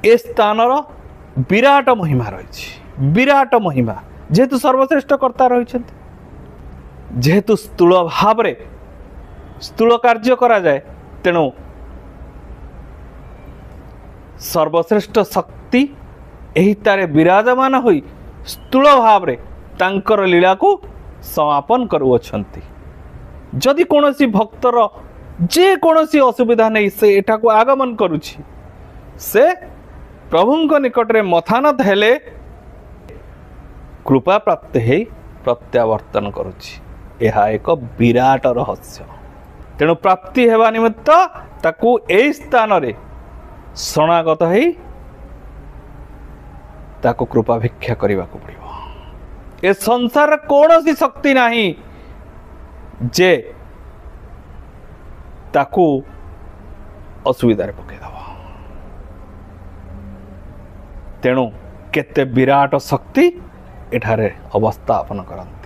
ए स्थानर विराट महिमा रही विराट महिमा जेहेतु सर्वश्रेष्ठ कर्ता रही जेहेतु स्थूल भाव स्थूल कार्य करा जाए तेणु सर्वश्रेष्ठ शक्ति एही तारे विराजमान होई स्थूल भाव रे तांकर लीला को समापन करुअछंती। जदि कोनोसी भक्तर जे कोनोसी असुविधा नहीं से एठा को आगमन करुछि से प्रभुଙ୍କ निकटरे मथानत हेले कृपा प्राप्त हे प्रत्यावर्तन करुछि। यह एक विराट रहस्य तेणु प्राप्ति हेबा निमित्त ताकू एई स्थान रे शरणागत है ताको कृपा भिक्षा करने को पड़ो। ए संसार कौन सी शक्ति नहीं जे ताको असुविधा पकईद तेणु केते विराट शक्ति एठारे अवस्थापन करती।